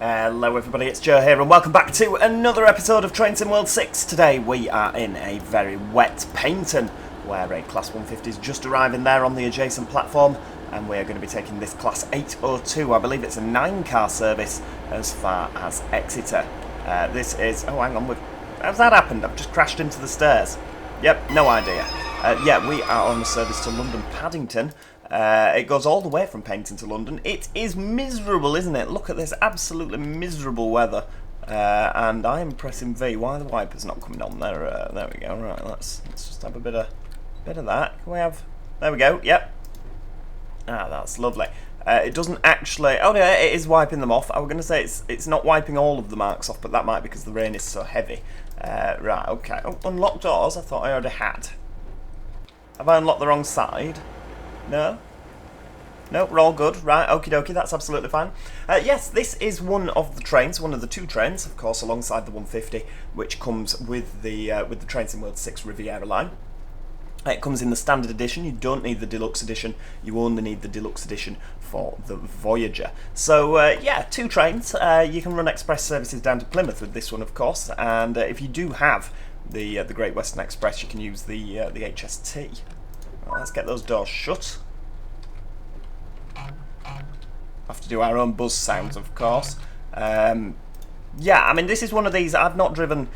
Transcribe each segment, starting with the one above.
Hello everybody, it's Joe here and welcome back to another episode of Train Sim World 6. Today we are in a very wet Paignton, where a Class 150 is just arriving there on the adjacent platform, and we are going to be taking this Class 802. I believe it's a 9-car service as far as Exeter. This is... oh, hang on, how's that happened? I've just crashed into the stairs. Yep, no idea. Yeah, we are on a service to London Paddington. It goes all the way from Paignton to London. It is miserable, isn't it? Look at this absolutely miserable weather. And I am pressing V. Why are the wipers not coming on? There we go. Right, let's just have a bit of that. Can we have... there we go. Yep. Ah, that's lovely. It doesn't actually... oh, yeah, it is wiping them off. I was going to say it's not wiping all of the marks off, but that might be because the rain is so heavy. Right, okay. Oh, unlock doors. I thought I already had. Have I unlocked the wrong side? No? No, we're all good. Right, okie dokie, that's absolutely fine. Yes, this is one of the trains, one of the two trains, of course, alongside the 150, which comes with the Train Sim World 6 Riviera line. It comes in the standard edition. You don't need the deluxe edition. You only need the deluxe edition for the Voyager. So, yeah, two trains. You can run express services down to Plymouth with this one, of course. And if you do have the Great Western Express, you can use the HST. Well, let's get those doors shut. Have to do our own buzz sounds, of course. Yeah, I mean, this is one of these. I've not driven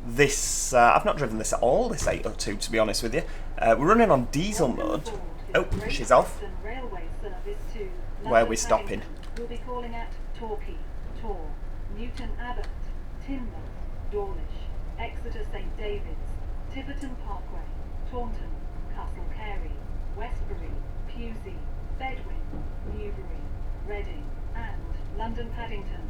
this. I've not driven this at all. This 802, to be honest with you. We're running on diesel mode. Oh, she's off. Where are we stopping? We'll be calling at Torquay, Tor, Newton Abbot, Teignmouth, Dawlish, Exeter St David's, Tiverton Parkway, Taunton, Castle Carey, Westbury, Pewsey, Bedwin, Newbury, Reading, and London Paddington.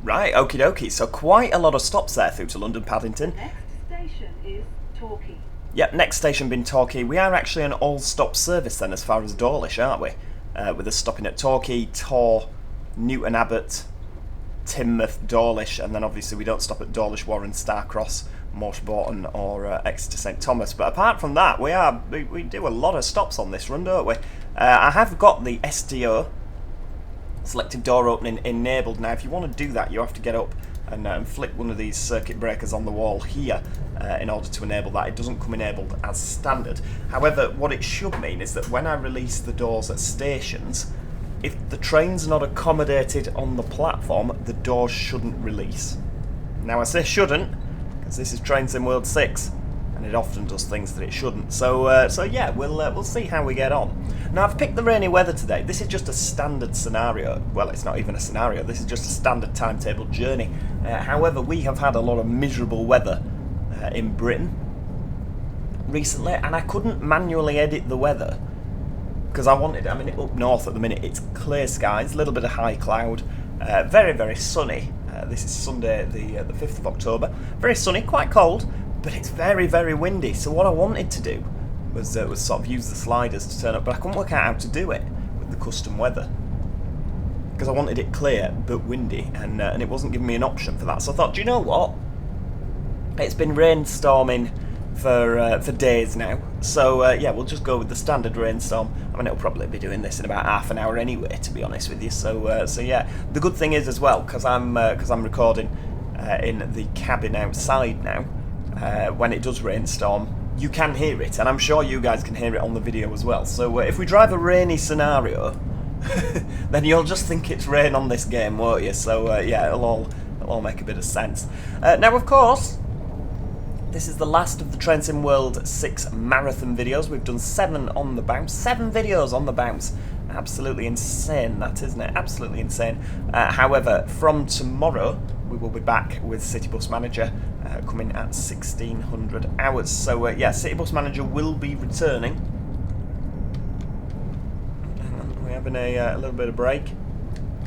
Right, okie dokie. So quite a lot of stops there through to London Paddington. Next station is Torquay. Yep, next station being Torquay. We are actually an all-stop service then as far as Dawlish, aren't we? With us stopping at Torquay, Tor, Newton Abbot, Teignmouth, Dawlish, and then obviously we don't stop at Dawlish, Warren, Starcross, Morshbawton or Exeter St Thomas. But apart from that, we do a lot of stops on this run, don't we? I have got the SDO, selective door opening, enabled. Now if you want to do that, you have to get up and flick one of these circuit breakers on the wall here in order to enable that. It doesn't come enabled as standard. However, what it should mean is that when I release the doors at stations, if the train's not accommodated on the platform, the doors shouldn't release. Now I say shouldn't, because this is Train Sim World 6, and it often does things that it shouldn't. So yeah, we'll see how we get on. Now I've picked the rainy weather today. This is just a standard scenario. Well, it's not even a scenario. This is just a standard timetable journey. However, we have had a lot of miserable weather in Britain recently, and I couldn't manually edit the weather because I wanted. I mean, up north at the minute, it's clear skies, a little bit of high cloud, very very sunny. This is Sunday, the 5th of October. Very sunny, quite cold, but it's very, very windy. So what I wanted to do was sort of use the sliders to turn up, but I couldn't work out how to do it with the custom weather because I wanted it clear but windy, and it wasn't giving me an option for that. So I thought, do you know what? It's been rainstorming for days now, so yeah, we'll just go with the standard rainstorm. I mean, it'll probably be doing this in about half an hour anyway, to be honest with you. So yeah, the good thing is as well, because I'm recording in the cabin outside now. When it does rainstorm, you can hear it, and I'm sure you guys can hear it on the video as well. So if we drive a rainy scenario, then you'll just think it's rain on this game, won't you? So yeah, it'll all make a bit of sense. Now, of course, this is the last of the Train Sim World 6 marathon videos. We've done 7 on the bounce. 7 videos on the bounce. Absolutely insane, that, isn't it? Absolutely insane. However, from tomorrow, we will be back with City Bus Manager coming at 1600 hours. So, yeah, City Bus Manager will be returning. We're having a little bit of break.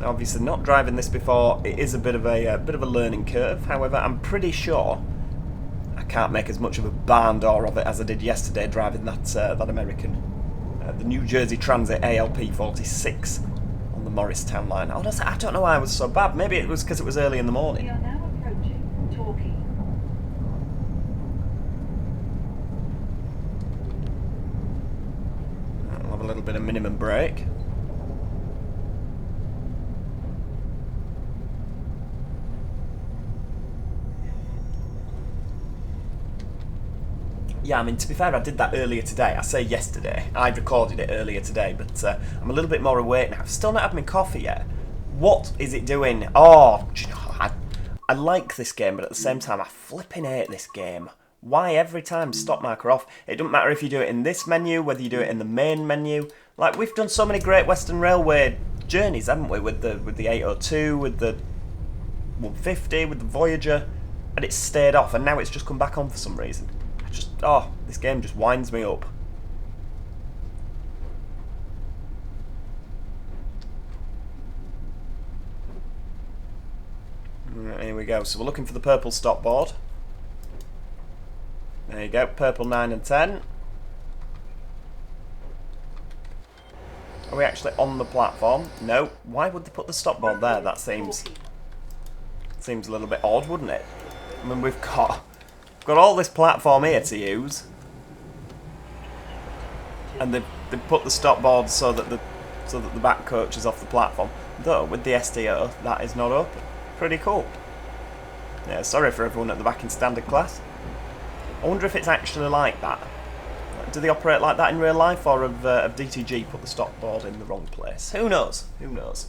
Obviously, not driving this before, it is a bit of a learning curve. However, I'm pretty sure I can't make as much of a barn door of it as I did yesterday driving that American, the New Jersey Transit ALP 46 on the Morristown line. Honestly, I don't know why it was so bad. Maybe it was because it was early in the morning. We are now approaching Torquay. I'll have a little bit of minimum brake. Yeah, I mean, to be fair, I did that earlier today. I say yesterday. I recorded it earlier today, but I'm a little bit more awake now. I've still not had my coffee yet. What is it doing? Oh, do you know, I like this game, but at the same time, I flipping hate this game. Why every time stop marker off? It doesn't matter if you do it in this menu, whether you do it in the main menu. Like, we've done so many Great Western Railway journeys, haven't we? With the 802, with the 150, with the Voyager, and it's stayed off, and now it's just come back on for some reason. This game just winds me up. Right, here we go. So we're looking for the purple stop board. There you go, purple 9 and 10. Are we actually on the platform? No. Why would they put the stop board there? That seems a little bit odd, wouldn't it? I mean, we've got all this platform here to use, and they've put the stop board so that the back coach is off the platform. Though with the STO, that is not open. Pretty cool. Yeah, sorry for everyone at the back in standard class. I wonder if it's actually like that. Do they operate like that in real life, or have DTG put the stop board in the wrong place? Who knows? Who knows?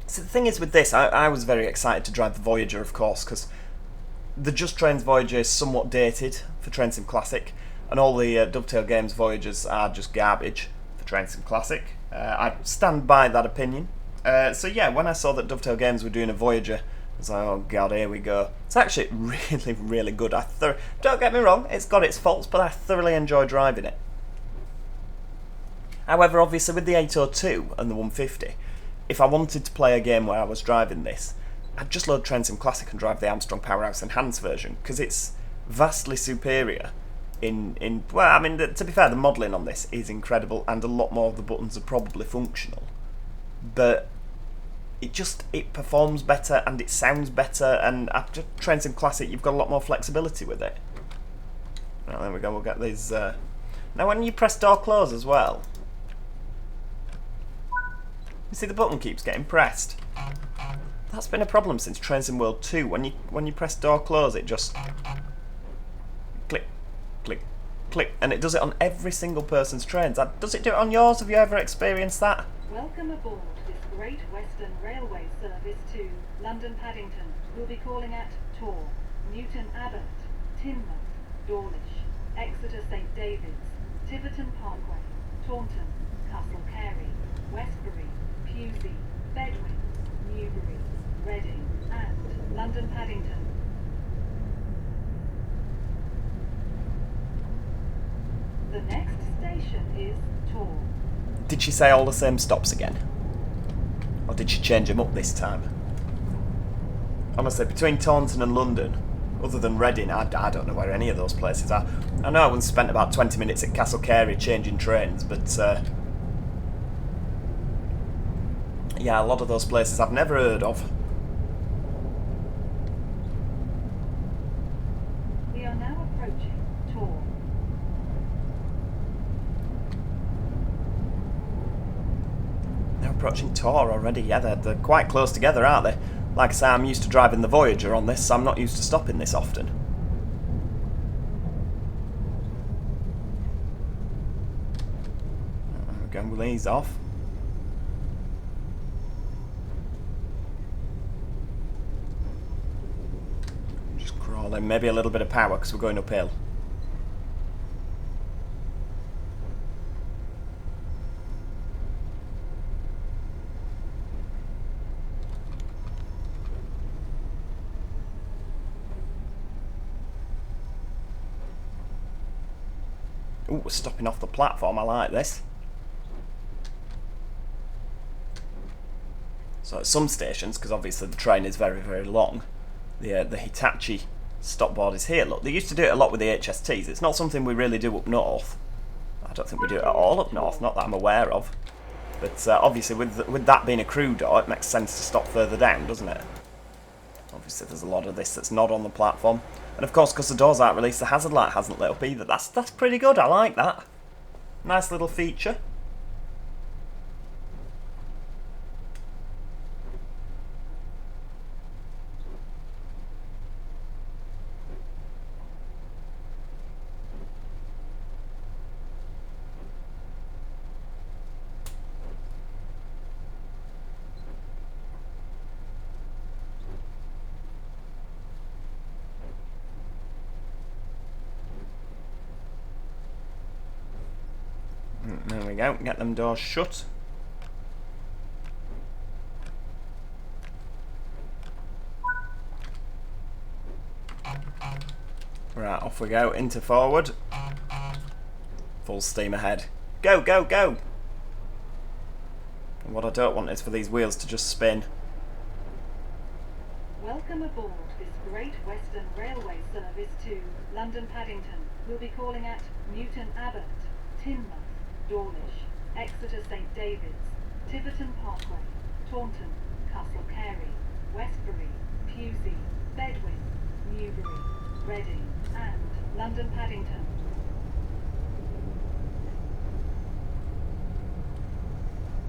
So the thing is with this, I was very excited to drive the Voyager, of course, because the Just Trains Voyager is somewhat dated for Train Sim Classic, and all the Dovetail Games Voyagers are just garbage for Train Sim Classic. I stand by that opinion. So yeah, when I saw that Dovetail Games were doing a Voyager, I was like, oh god, here we go. It's actually really, really good. Don't get me wrong, it's got its faults, but I thoroughly enjoy driving it. However, obviously with the 802 and the 150, if I wanted to play a game where I was driving this, I'd just load Train Sim Classic and drive the Armstrong Powerhouse Enhanced version, because it's vastly superior well, I mean, to be fair, the modelling on this is incredible, and a lot more of the buttons are probably functional. But it performs better, and it sounds better, and after Train Sim Classic, you've got a lot more flexibility with it. Right, there we go, we'll get these... Now, when you press door close as well, you see the button keeps getting pressed. That's been a problem since Train Sim World 2. When you press door close, it just click, click, click, and it does it on every single person's trains. Does it do it on yours? Have you ever experienced that? Welcome aboard this Great Western Railway service to London Paddington. We'll be calling at Tor, Newton Abbot, Teignmouth, Dawlish, Exeter St David's, Tiverton Parkway, Taunton, Castle Carey, Westbury, Pewsey, Bedwin, Newbury, Reading, and London Paddington. The next station is Tor. Did she say all the same stops again? Or did she change them up this time? Honestly, between Taunton and London, other than Reading, I don't know where any of those places are. I know I once spent about 20 minutes at Castle Carey changing trains, but yeah, a lot of those places I've never heard of. We are now approaching Tor. They're approaching Tor already, yeah, they're quite close together, aren't they? Like I say, I'm used to driving the Voyager on this, so I'm not used to stopping this often. Again, we'll ease off. Just crawling, maybe a little bit of power because we're going uphill. Ooh, we're stopping off the platform, I like this. So at some stations, because obviously the train is very, very long, the Hitachi stop board is here. Look, they used to do it a lot with the HSTs. It's not something we really do up north. I don't think we do it at all up north, not that I'm aware of. But obviously with that being a crew door, it makes sense to stop further down, doesn't it? Obviously there's a lot of this that's not on the platform. And of course, because the doors aren't released, the hazard light hasn't lit up either. That's pretty good, I like that. Nice little feature. There we go. Get them doors shut. Right, off we go. Into forward. Full steam ahead. Go, go, go! And what I don't want is for these wheels to just spin. Welcome aboard this Great Western Railway service to London Paddington. We'll be calling at Newton Abbot, Teignmouth, Dawlish, Exeter St David's, Tiverton Parkway, Taunton, Castle Carey, Westbury, Pewsey, Bedwin, Newbury, Reading, and London Paddington.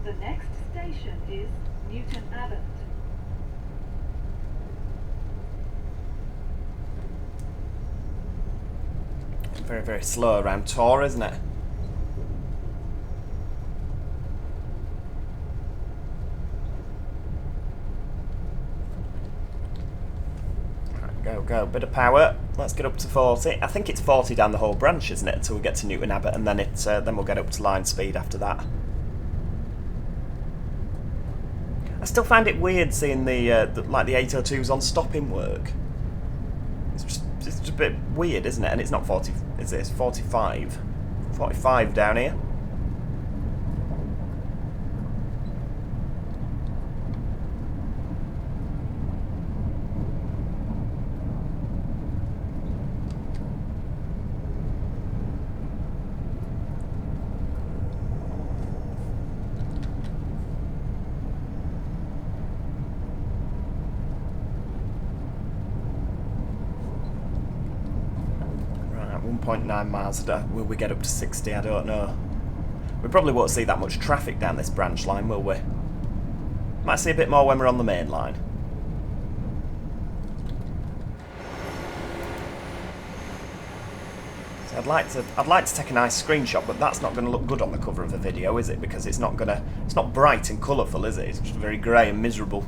The next station is Newton Abbot. Very, very slow around Tor, isn't it? Right, go, go. Bit of power. Let's get up to 40. I think it's 40 down the whole branch, isn't it? Until we get to Newton Abbot, and then then we'll get up to line speed after that. I still find it weird seeing the 802s on stopping work. It's just a bit weird, isn't it? And it's not 40, is it? It's 45. 45 down here. Right, 1.9 miles a day. Will we get up to 60? I don't know. We probably won't see that much traffic down this branch line, will we? Might see a bit more when we're on the main line. So I'd like to take a nice screenshot, but that's not going to look good on the cover of the video, is it? Because it's not bright and colourful, is it? It's just very grey and miserable.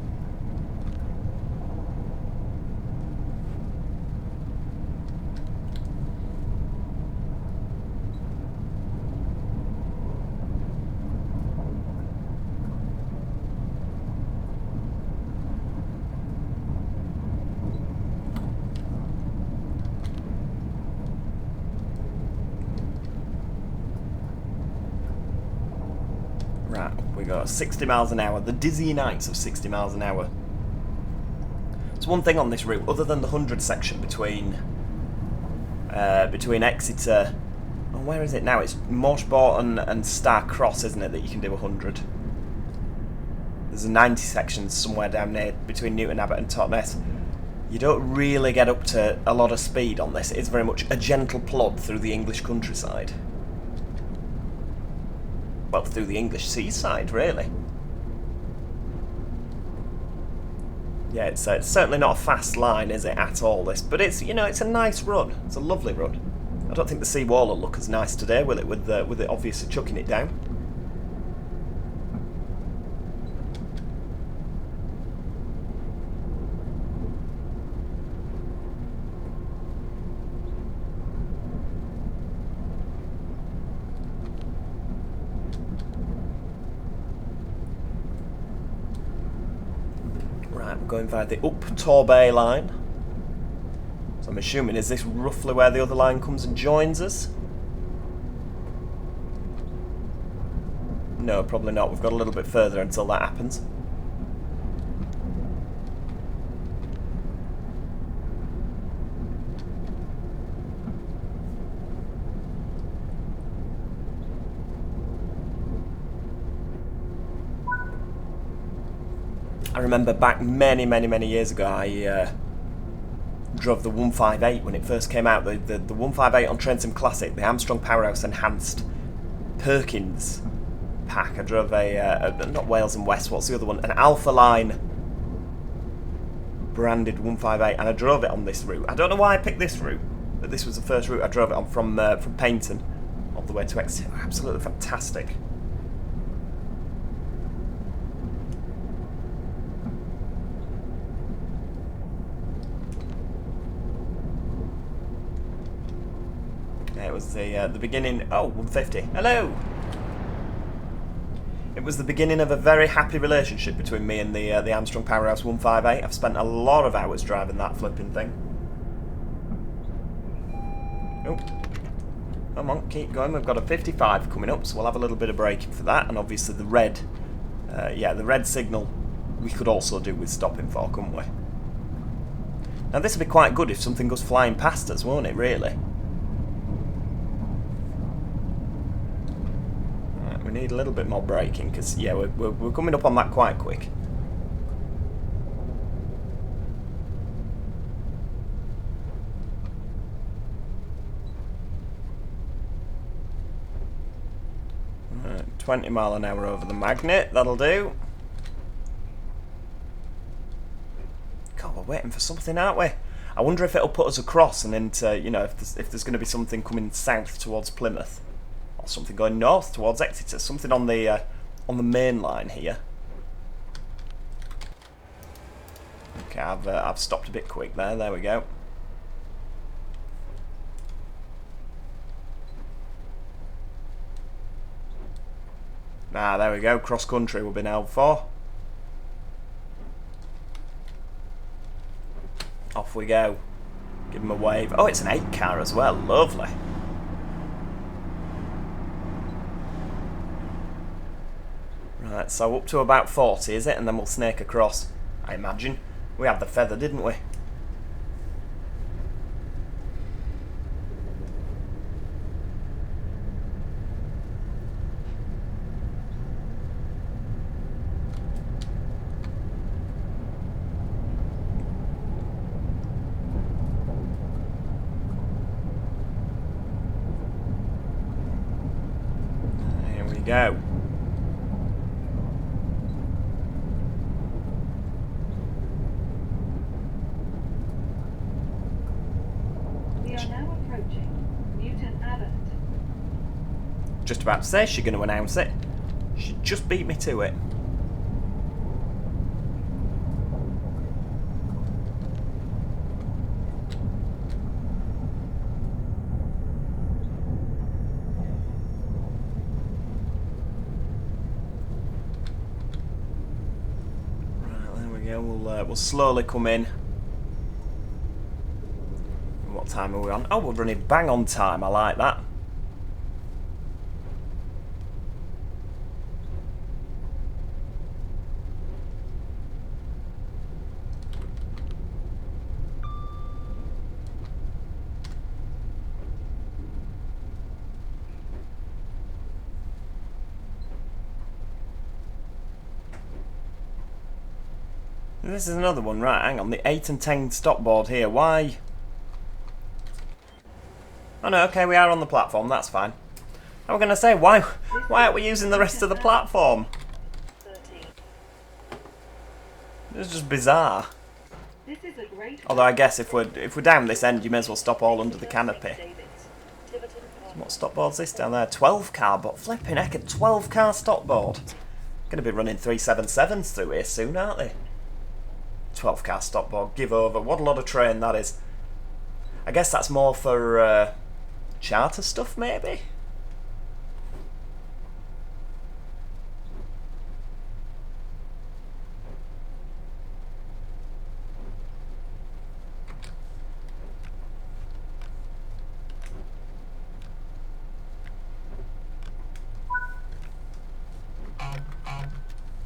Right, we got 60 miles an hour, the dizzying heights of 60 miles an hour. There's one thing on this route, other than the 100 section between Exeter, oh, where is it now? It's Morshborton and Star Cross, isn't it, that you can do 100? There's a 90 section somewhere down there between Newton Abbot and Totnes. You don't really get up to a lot of speed on this. It's very much a gentle plod through the English countryside. Well, through the English seaside, really. Yeah, it's certainly not a fast line, is it, at all, this? But it's, you know, it's a nice run. It's a lovely run. I don't think the Seawall will look as nice today, will it, with it obviously chucking it down. Right, we're going via the up Torbay line. So I'm assuming, is this roughly where the other line comes and joins us? No, probably not. We've got a little bit further until that happens. I remember back many years ago, I drove the 158 when it first came out. The 158 on Train Sim Classic, the Armstrong Powerhouse Enhanced Perkins pack. I drove not Wales and West, what's the other one? An Alpha Line branded 158, and I drove it on this route. I don't know why I picked this route, but this was the first route I drove it on from Paignton all the way to Exeter. Absolutely fantastic. It was the beginning. Oh, 150. Hello. It was the beginning of a very happy relationship between me and the Armstrong Powerhouse 158. I've spent a lot of hours driving that flipping thing. Oh, come on, keep going. We've got a 55 coming up, so we'll have a little bit of braking for that. And obviously the red, the red signal we could also do with stopping for, couldn't we? Now this would be quite good if something goes flying past us, won't it, really? Right, we need a little bit more braking, because, yeah, we're coming up on that quite quick. Right, 20 mile an hour over the magnet, that'll do. God, we're waiting for something, aren't we? I wonder if it'll put us across and into, you know, if there's going to be something coming south towards Plymouth, or something going north towards Exeter, something on the main line here. Okay, I've stopped a bit quick there. There we go. Ah, there we go. Cross country we've been held for. Off we go. Give him a wave. Oh, it's an 8 car as well. Lovely. Right, so up to about 40, is it? And then we'll snake across, I imagine. We had the feather, didn't we? Go. We are now approaching Newton Abbot. Just about to say she's going to announce it. She just beat me to it. We'll slowly come in. What time are we on? Oh, we're running bang on time. I like that. This is another one, right, hang on, the 8 and 10 stop board here, why? Oh no, okay, we are on the platform, that's fine. I was going to say, why aren't we using the rest of the platform? It's just bizarre. Although I guess if we're down this end, you may as well stop all under the canopy. What stop board's this down there? 12 car, but flipping heck, a 12 car stop board. Going to be running 377s through here soon, aren't they? 12 car stop board, give over. What a lot of train that is. I guess that's more for charter stuff, maybe?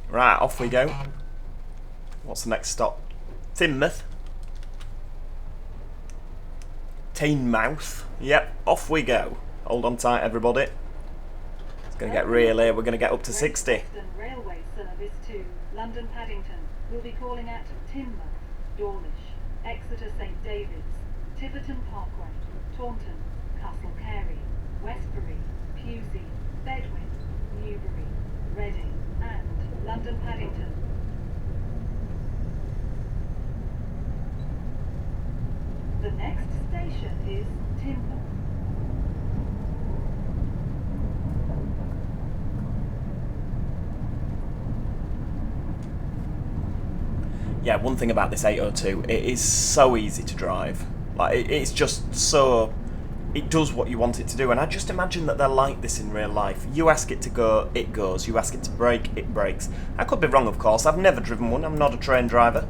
Right, off we go. What's the next stop? Teignmouth. Teignmouth. Yep, off we go. Hold on tight, everybody. It's going to get really, we're going to get up to 60. Western Railway service to London Paddington will be calling at Teignmouth, Dawlish, Exeter St David's, Tiverton Parkway, Taunton, Castle Carey, Westbury, Pewsey, Bedwin, Newbury, Reading, and London Paddington. The next station is Teignmouth. Yeah, one thing about this 802, it is so easy to drive. Like, it's just so it does what you want it to do. And I just imagine that they're like this in real life. You ask it to go, it goes. You ask it to brake, it brakes. I could be wrong, of course. I've never driven one. I'm not a train driver.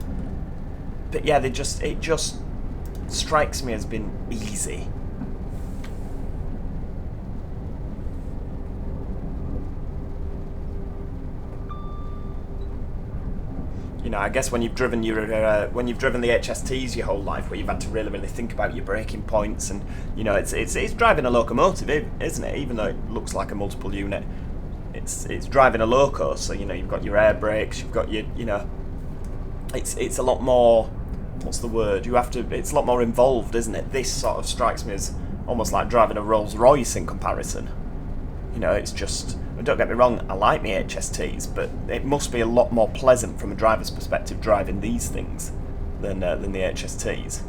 But yeah, it just strikes me as being easy. You know, I guess when you've driven the HSTs your whole life, where you've had to really think about your braking points, and you know, it's driving a locomotive, isn't it? Even though it looks like a multiple unit, it's driving a loco. So you know, you've got your air brakes, you've got your, you know, it's a lot more. What's the word? It's a lot more involved, isn't it? This sort of strikes me as almost like driving a Rolls Royce in comparison. You know, it's just. Don't get me wrong, I like my HSTs, but it must be a lot more pleasant from a driver's perspective driving these things than the HSTs.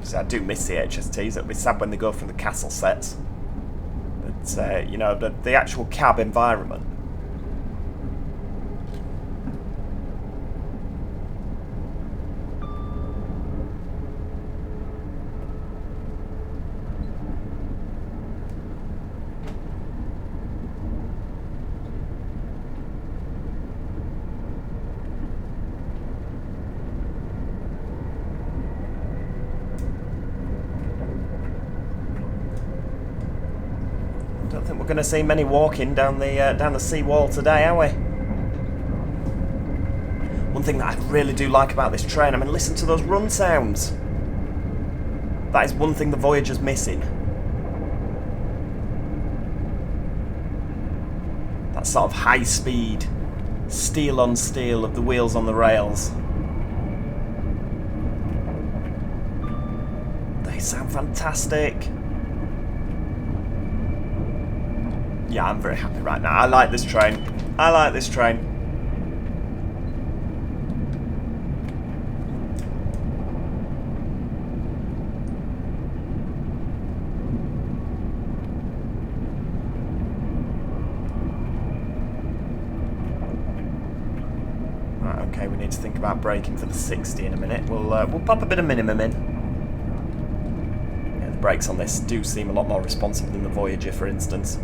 So I do miss the HSTs. It'll be sad when they go from the castle sets. But you know, the actual cab environment. Don't think we're going to see many walking down the Seawall today, are we? One thing that I really do like about this train, I mean, listen to those run sounds. That is one thing the Voyager's missing. That sort of high speed, steel on steel of the wheels on the rails. They sound fantastic. Yeah, I'm very happy right now. I like this train. I like this train. Right, okay, we need to think about braking for the 60 in a minute. We'll pop a bit of minimum in. Yeah, the brakes on this do seem a lot more responsive than the Voyager, for instance.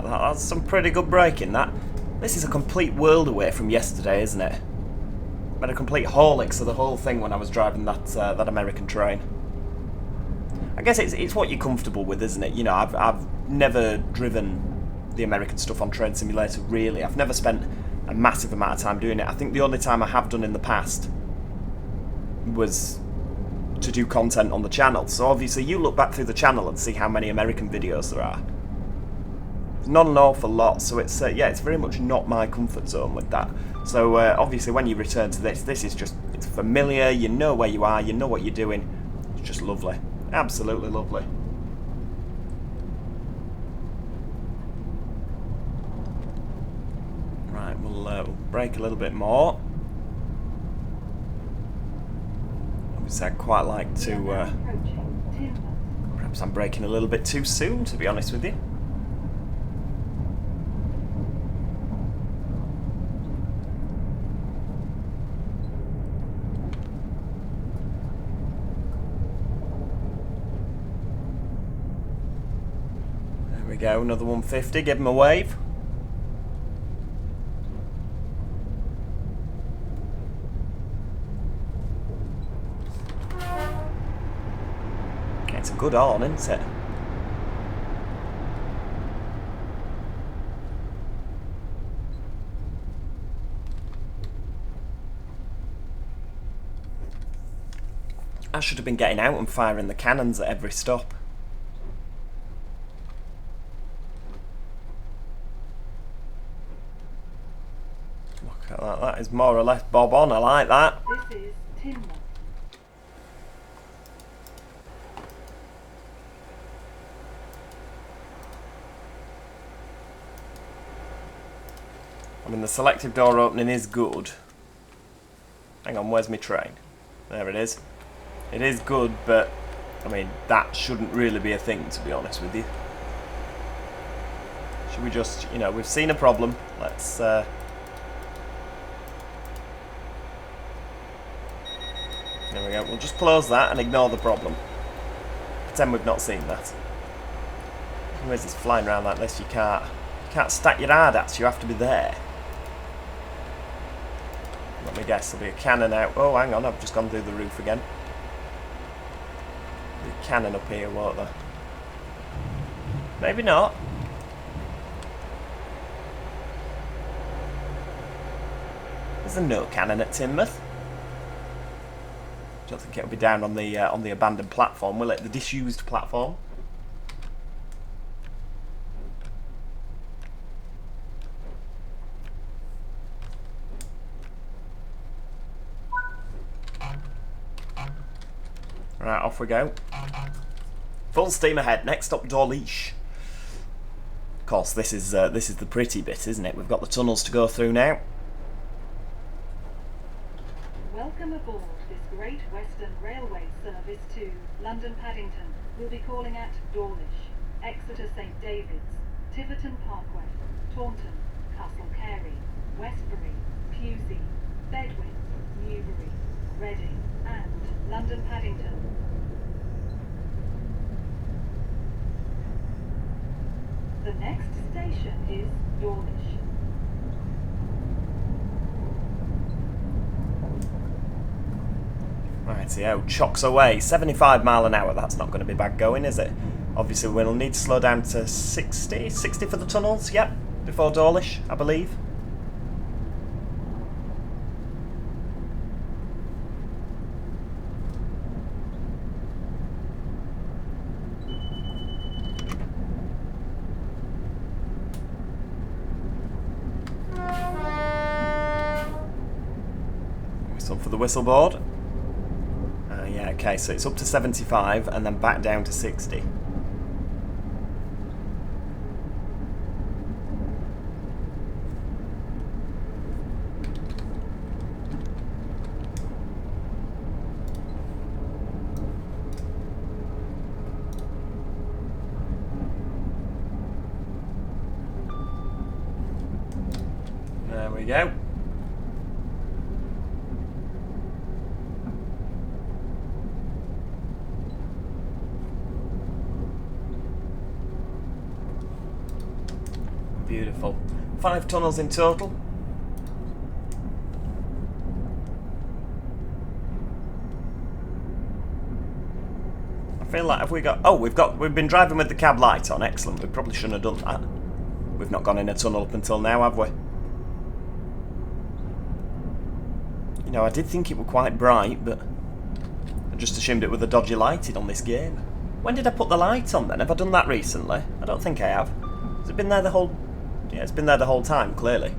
That's some pretty good braking, that. This is a complete world away from yesterday, isn't it? I made a complete Horlicks of the whole thing when I was driving that American train. I guess it's what you're comfortable with, isn't it? You know, I've never driven the American stuff on Train Simulator, really. I've never spent a massive amount of time doing it. I think the only time I have done in the past was to do content on the channel. So obviously you look back through the channel and see how many American videos there are. Not an awful lot, so it's yeah, it's very much not my comfort zone with that. So obviously when you return to this is just, it's familiar, you know where you are, you know what you're doing. It's just lovely. Absolutely lovely. Right, we'll brake a little bit more. Obviously I'd quite like to... perhaps I'm braking a little bit too soon, to be honest with you. There we go, another 150, give him a wave. Okay, it's a good horn, isn't it? I should have been getting out and firing the cannons at every stop. Look at that, that is more or less bob on, I like that. This is Timber. I mean, the selective door opening is good. Hang on, where's my train? There it is. It is good, but, I mean, that shouldn't really be a thing, to be honest with you. Should we just, you know, we've seen a problem. Let's, there we go. We'll just close that and ignore the problem. Pretend we've not seen that. Where's this flying around like this? You can't stack your hard hats. You have to be there. Let me guess. There'll be a cannon out. Oh, hang on. I've just gone through the roof again. There'll be a cannon up here, won't there? Maybe not. Is there no cannon at Teignmouth? Don't think it'll be down on the abandoned platform, will it? The disused platform. Right, off we go. Full steam ahead. Next up, Dawlish. Of course, this is the pretty bit, isn't it? We've got the tunnels to go through now. Welcome aboard this Great Western Railway service to London Paddington. We'll be calling at Dawlish, Exeter St David's, Tiverton Parkway, Taunton, Castle Carey, Westbury, Pewsey, Bedwin, Newbury, Reading, and London Paddington. The next station is Dawlish. Rightio, chocks away. 75 mile an hour, that's not going to be bad going, is it? Obviously we'll need to slow down to 60 for the tunnels, yep, before Dawlish, I believe. Whistle for the whistle board. Yeah, okay, so it's up to 75 and then back down to 60. There we go. Beautiful. 5 tunnels in total. I feel like, have we got... Oh, we've been driving with the cab light on. Excellent. We probably shouldn't have done that. We've not gone in a tunnel up until now, have we? You know, I did think it was quite bright, but I just assumed it was a dodgy lighting on this game. When did I put the light on then? Have I done that recently? I don't think I have. Has it been there the whole... Yeah, it's been there the whole time, clearly.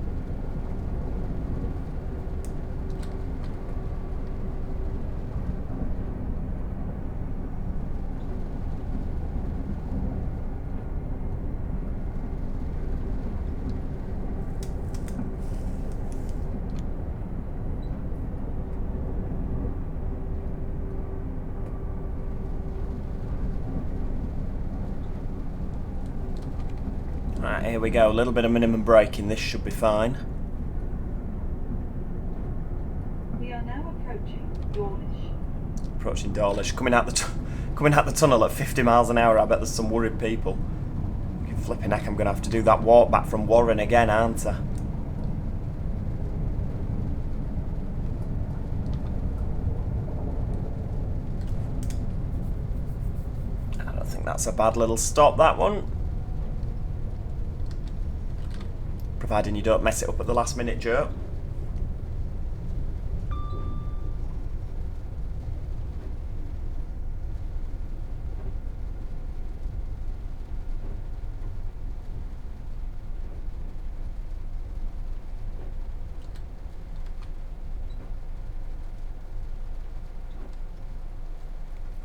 Right, here we go. A little bit of minimum braking. This should be fine. We are now approaching Dawlish. Approaching Dawlish. Coming out the tunnel at 50 miles an hour. I bet there's some worried people. Flipping heck, I'm going to have to do that walk back from Warren again, aren't I? I don't think that's a bad little stop, that one. Providing you don't mess it up at the last minute, Joe.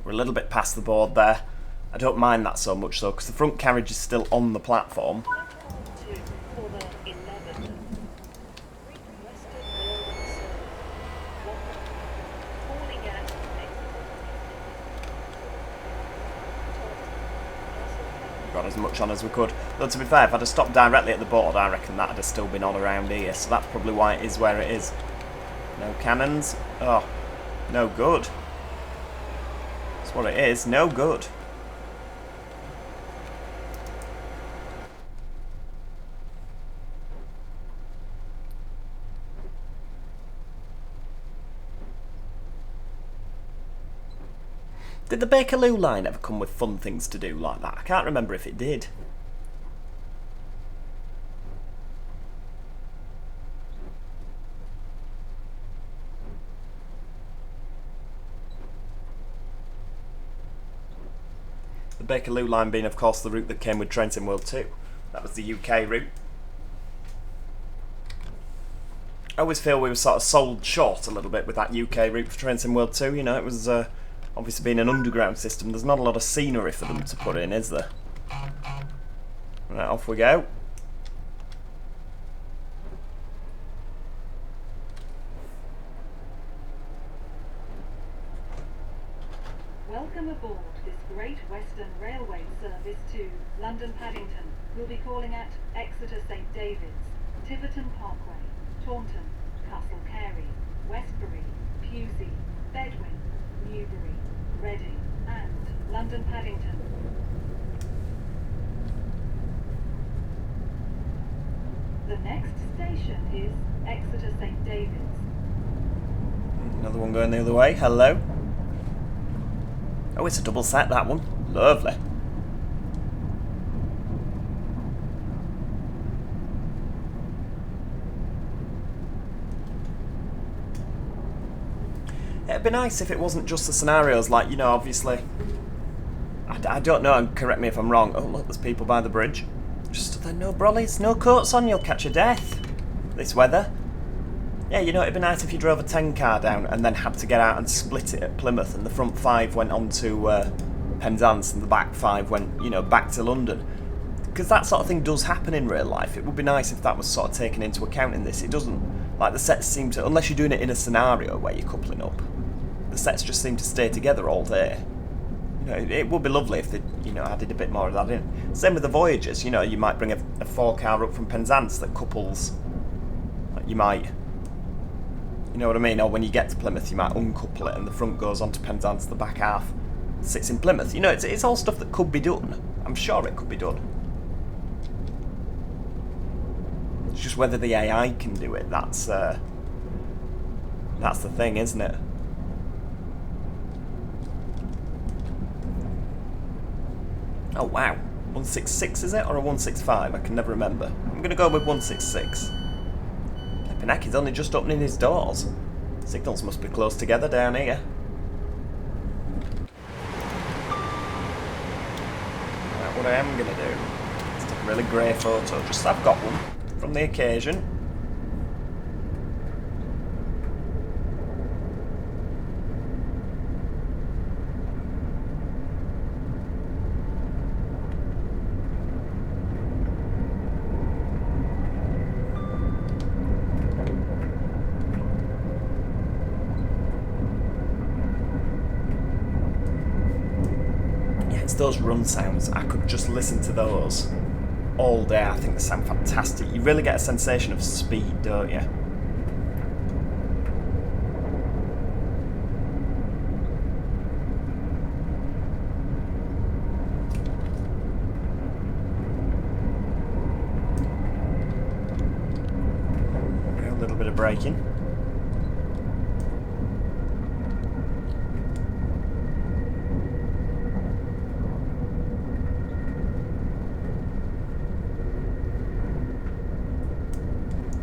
We're a little bit past the board there. I don't mind that so much though, because the front carriage is still on the platform. got as much on as we could. Though to be fair, if I'd have stopped directly at the board, I reckon that'd have still been on around here. So that's probably why it is where it is. No cannons. Oh, no good. That's what it is. No good. Did the Bakerloo line ever come with fun things to do like that? I can't remember if it did. The Bakerloo line being, of course, the route that came with Trains in World 2. That was the UK route. I always feel we were sort of sold short a little bit with that UK route for Trains in World 2. You know, it was obviously being an underground system. There's not a lot of scenery for them to put in, is there? Right, off we go. Welcome aboard this Great Western Railway service to London Paddington. We'll be calling at Exeter St David's, Tiverton Parkway, Taunton, Castle Carey, Westbury, Pewsey, Bedwin, Newbury, Reading, and London Paddington. The next station is Exeter St David's. Another one going the other way. Hello. Oh, it's a double set, that one. Lovely. It'd be nice if it wasn't just the scenarios, like, you know, obviously... I don't know, and correct me if I'm wrong. Oh, look, there's people by the bridge. Just there, no brollies, no coats on, you'll catch a death. This weather. Yeah, you know, it'd be nice if you drove a 10 car down and then had to get out and split it at Plymouth, and the front 5 went on to Penzance and the back 5 went, you know, back to London. Because that sort of thing does happen in real life. It would be nice if that was sort of taken into account in this. It doesn't. Like, the sets seem to, unless you're doing it in a scenario where you're coupling up, the sets just seem to stay together all day. You know, it would be lovely if they, you know, added a bit more of that in. Same with the voyages. You know, you might bring a 4 car up from Penzance that couples. Like, you might. You know what I mean? Or when you get to Plymouth, you might uncouple it and the front goes on to Penzance, the back half sits in Plymouth. You know, it's all stuff that could be done. I'm sure it could be done. It's just whether the AI can do it. That's the thing, isn't it? Oh wow, 166 is it, or a 165? I can never remember. I'm going to go with 166. Pinacky's only just opening his doors. Signals must be close together down here. Right, what I am going to do is take a really grey photo, just so I've got one from the occasion. Those run sounds, I could just listen to those all day. I think they sound fantastic. You really get a sensation of speed, don't you? A little bit of braking.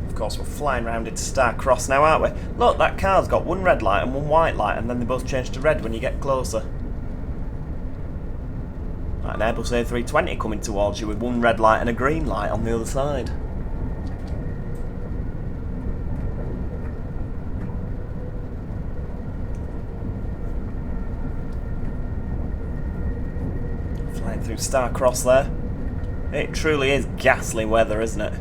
Of course, we're flying round into Star Cross now, aren't we? Look, that car's got one red light and one white light, and then they both change to red when you get closer. Like an Airbus A320 coming towards you with one red light and a green light on the other side. Flying through Star Cross there. It truly is ghastly weather, isn't it?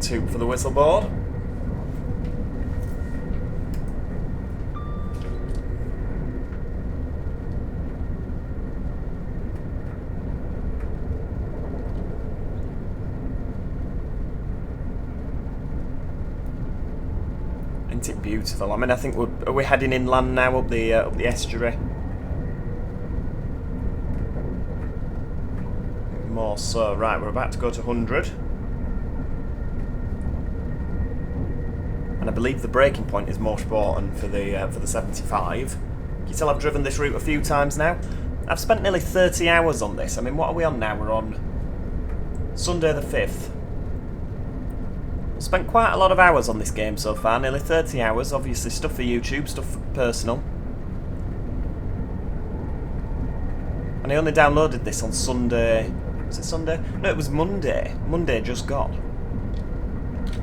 toot for the whistle board. Isn't it beautiful? I mean, I think we're heading inland now up the estuary. More so. Right, we're about to go to 100. And I believe the breaking point is Morshborton for the 75. You can tell I've driven this route a few times now. I've spent nearly 30 hours on this. I mean, what are we on now? We're on Sunday the 5th. I've spent quite a lot of hours on this game so far, nearly 30 hours. Obviously stuff for YouTube, stuff for personal. And I only downloaded this on Sunday. Was it Sunday? No, it was Monday. Monday just gone.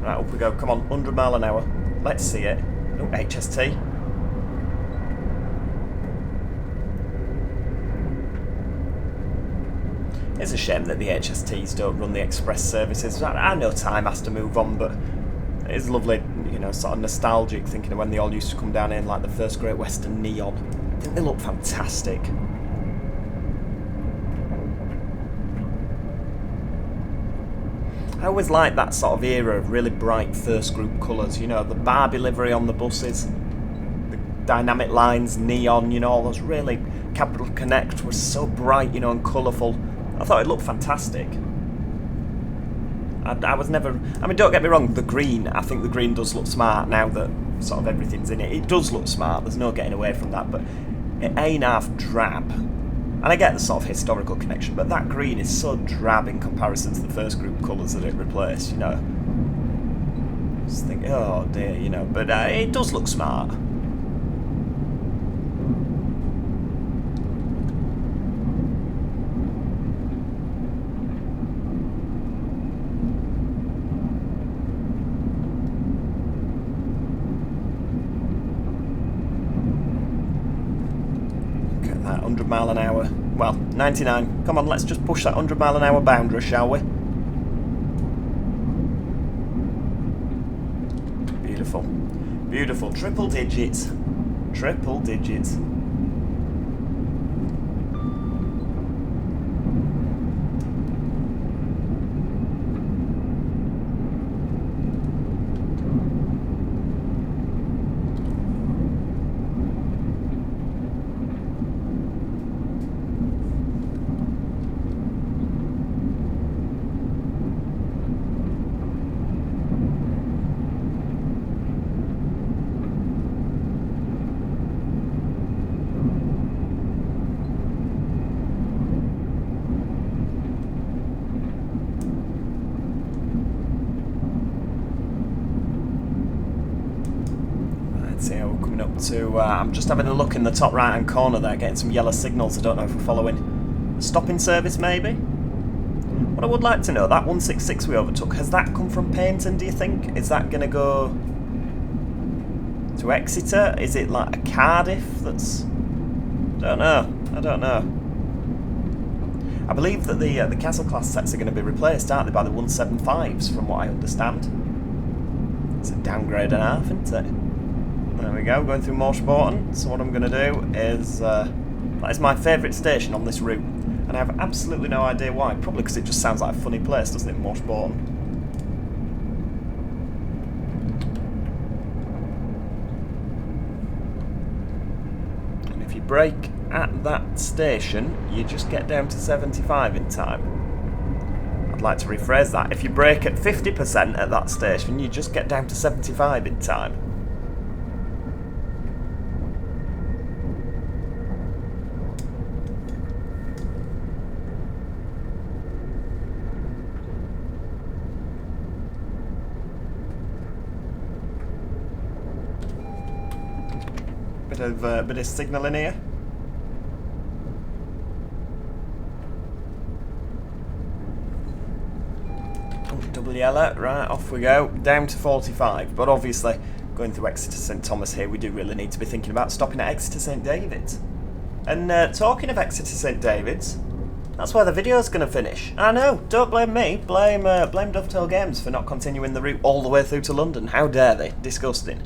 Right, up we go. Come on, 100 mile an hour. Let's see it. Oh, HST. It's a shame that the HSTs don't run the express services. I know time has to move on, but it's lovely, you know, sort of nostalgic thinking of when they all used to come down in like the first Great Western Neon. I think they look fantastic. I always liked that sort of era of really bright first group colours, you know, the Barbie livery on the buses, the dynamic lines, neon, you know, all those really, Capital Connect was so bright, you know, and colourful. I thought it looked fantastic. I was never... I mean, don't get me wrong, the green, I think the green does look smart now that sort of everything's in it. It does look smart, there's no getting away from that, but it ain't half drab. And I get the sort of historical connection, but that green is so drab in comparison to the first group colours that it replaced, you know. Just think, oh dear, you know, but it does look smart. Look at that, 100 mile an hour. Well, 99. Come on, let's just push that 100 mile an hour boundary, shall we? Beautiful. Beautiful. Triple digits. Triple digits. I'm just having a look in the top right hand corner there, getting some yellow signals. I don't know if we're following a stopping service maybe. What I would like to know, that 166 we overtook, has that come from Paignton, do you think? Is that going to go to Exeter? Is it like a Cardiff that's... I don't know. I believe that the Castle class sets are going to be replaced, aren't they, by the 175s from what I understand. It's a downgrade and a half, isn't it? There we go, going through Morshborton. So what I'm going to do is, that is my favourite station on this route, and I have absolutely no idea why. Probably because it just sounds like a funny place, doesn't it, Morshborton? And if you brake at that station, you just get down to 75 in time. I'd like to rephrase that. If you brake at 50% at that station, you just get down to 75 in time. Bit of signalling here. Double yellow, right, off we go, down to 45, but obviously going through Exeter St Thomas here, we do really need to be thinking about stopping at Exeter St David's. And talking of Exeter St David's, that's where the video's going to finish. I know, don't blame me, blame Dovetail Games for not continuing the route all the way through to London. How dare they? Disgusting.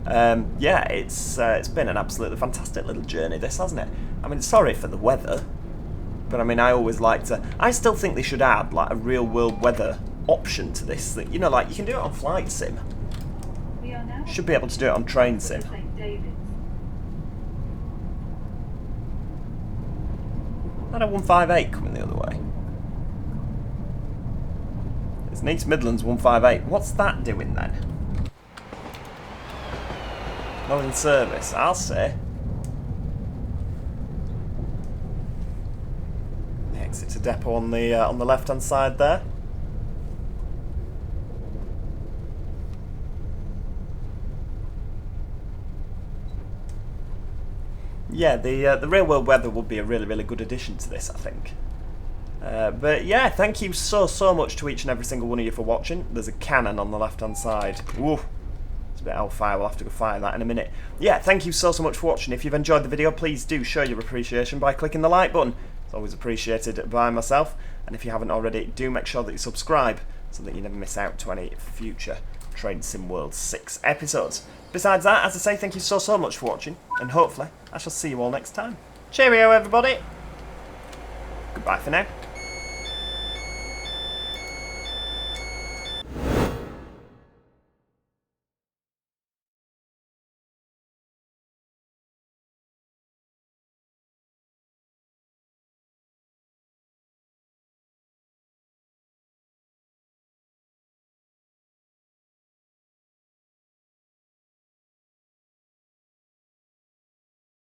Yeah, it's been an absolutely fantastic little journey, this, hasn't it? I mean, sorry for the weather, but I mean, I always like to... I still think they should add, like, a real-world weather option to this thing. You know, like, you can do it on Flight Sim. We are now Should be able to do it on Train Sim. St. David's. Had a 158 coming the other way. It's an East Midlands 158. What's that doing then? Not in service, I'll say. The Exeter depot on the left-hand side there. Yeah, the real world weather would be a really good addition to this, I think. But yeah, thank you so much to each and every single one of you for watching. There's a cannon on the left-hand side. Woo. It's a bit hellfire, we'll have to go fire that in a minute. Yeah, thank you so much for watching. If you've enjoyed the video, please do show your appreciation by clicking the like button. It's always appreciated by myself. And if you haven't already, do make sure that you subscribe so that you never miss out to any future Train Sim World 6 episodes. Besides that, as I say, thank you so much for watching, and hopefully I shall see you all next time. Cheerio, everybody! Goodbye for now.